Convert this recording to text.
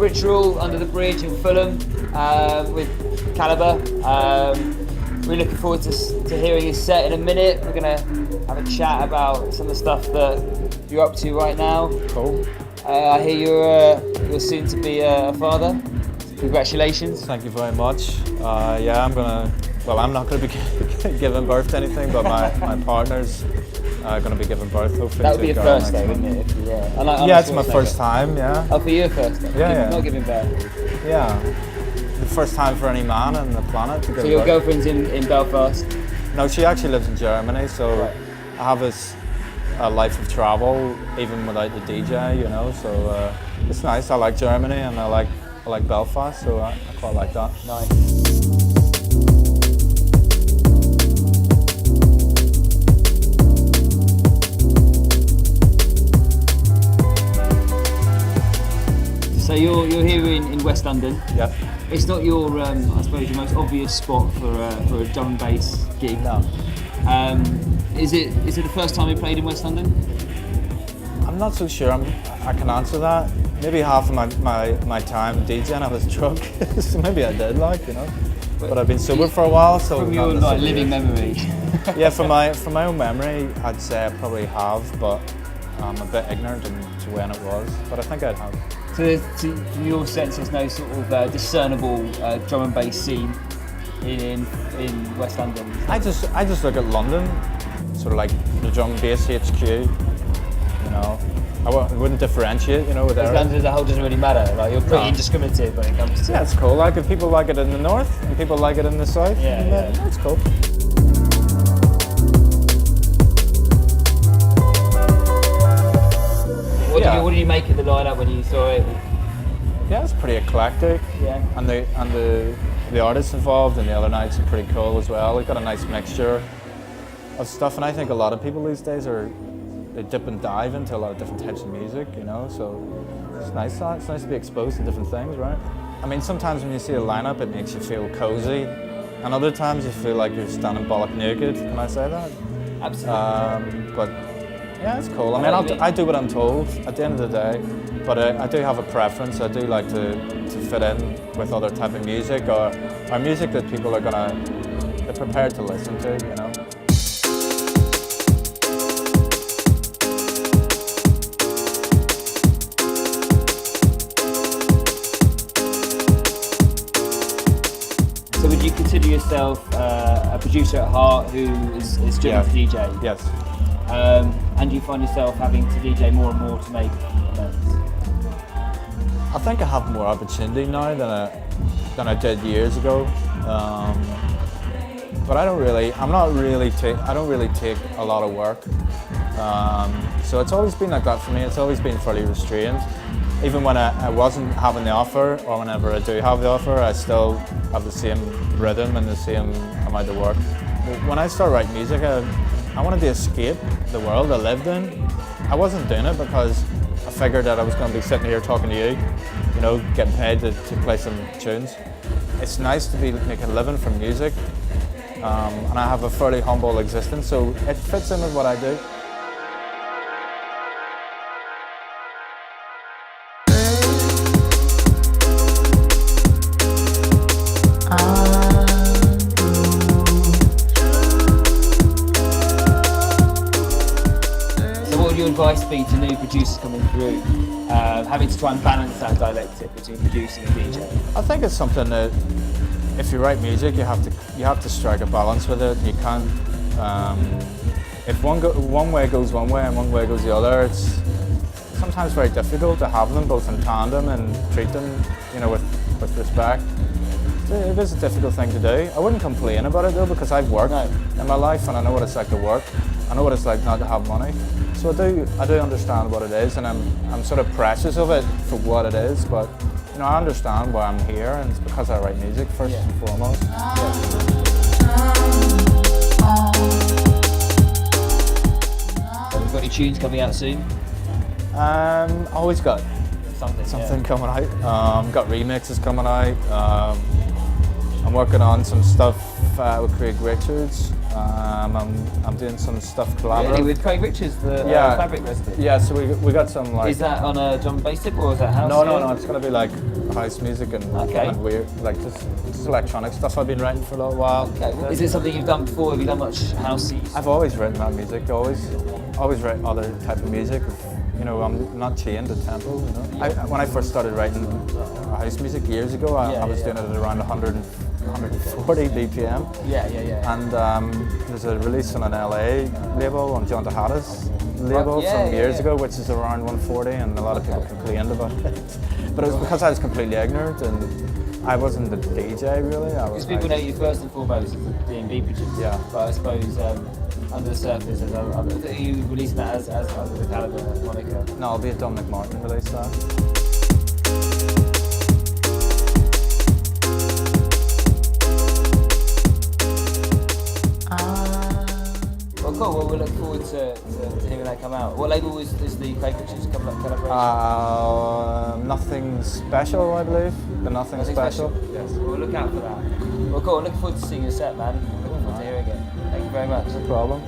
Ritual under the bridge in Fulham with Calibre. We're looking forward to hearing his set in a minute. We're going to have a chat about some of the stuff that you're up to right now. Cool. I hear you're soon to be a father. Congratulations. Thank you very much. Yeah, I'm not going to be giving birth to anything, but my partner's going to be giving birth hopefully. That would be a first though, wouldn't it? Yeah, it's my first time, yeah. Oh, for you first though? Yeah. Not giving birth? Yeah. The first time for any man on the planet to give birth. So your girlfriend's in Belfast? No, she actually lives in Germany, so right. I have a life of travel even without the DJ, you know, so it's nice. I like Germany and I like Belfast, so I quite like that. Nice. So you're here in West London. Yeah. It's not your, I suppose, your most obvious spot for a drum and bass gig. No. Is it the first time you played in West London? I'm not so sure. I can answer that. Maybe half of my time DJing I was drunk, so maybe I did, you know. But I've been sober for a while, so from your living memory. Yeah, from my own memory, I'd say I probably have, but I'm a bit ignorant to when it was. But I think I'd have. So from your sense, there's no sort of discernible drum and bass scene in West London? I just look at London, sort of like the drum and bass HQ, you know. I wouldn't differentiate, you know, with London as a whole doesn't really matter. Like you're pretty indiscriminative when it comes to. Yeah, it's cool. Like if people like it in the north and people like it in the south, yeah. That's cool. What did you make of the lineup when you saw it? Yeah, it's pretty eclectic. Yeah. And the artists involved and the other nights are pretty cool as well. We've got a nice mixture of stuff, and I think a lot of people these days they dip and dive into a lot of different types of music, you know. So it's nice. It's nice to be exposed to different things, right? I mean, sometimes when you see a lineup, it makes you feel cozy, and other times you feel like you're standing bollock naked. Can I say that? Absolutely. But yeah, it's cool. I mean, I do what I'm told at the end of the day, but I do have a preference. I do like to fit in with other type of music or music that people they're prepared to listen to, you know. So would you consider yourself a producer at heart who is driven to DJ? Yes. And do you find yourself having to DJ more and more to make events? I think I have more opportunity now than I did years ago. But I don't really take a lot of work. So it's always been like that for me. It's always been fairly restrained. Even when I wasn't having the offer, or whenever I do have the offer, I still have the same rhythm and the same amount of work. When I started writing music, I wanted to escape the world I lived in. I wasn't doing it because I figured that I was going to be sitting here talking to you know, getting paid to play some tunes. It's nice to be making a living from music, and I have a fairly humble existence, so it fits in with what I do. Advice be to new producers coming through, having to try and balance that dialectic between producing and DJ? I think it's something that if you write music, you have to strike a balance with it. You can't. If one way goes one way and one way goes the other, it's sometimes very difficult to have them both in tandem and treat them, you know, with respect. It is a difficult thing to do. I wouldn't complain about it though, because I've worked in my life and I know what it's like to work. I know what it's like not to have money. So I do understand what it is, and I'm sort of precious of it for what it is, but you know, I understand why I'm here, and it's because I write music first and foremost. Have you got any tunes coming out soon? Always got something coming out. Got remixes coming out. I'm working on some stuff with Craig Richards. I'm doing some stuff Any Calibre. with Craig Richards, the Yeah. fabric recipe? Yeah, so we got some like. Is that on a drum basic or is that house? No. It's gonna be like house music and, Okay. and weird, like just electronic stuff. I've been writing for a little while. Okay. Is it something you've done before? Have you done much housey? I've always written that music. Always write other type of music. You know, I'm not chained to tempo. You know, when I first started writing house music years ago, I was doing it at around 140 BPM. Yeah. And there's a release on an LA label, on John Tejada's label Yeah, from years yeah. ago, which is around 140, and a lot of people complained about it. But it was because I was completely ignorant and I wasn't the DJ really. Because people know you first and foremost as a D&B producer. Yeah. But I suppose under the surface, are you releasing that as under the Calibre moniker? No, it'll be a Dominic Martin release that. Well, cool. Well, we look forward to hearing that come out. What label is the Craig Richards collaboration? Nothing special, I believe. The Nothing Special. Yes. We'll look out for that. Well, cool. Looking forward to seeing your set, man. Looking forward to hearing it. Thank you very much. No problem.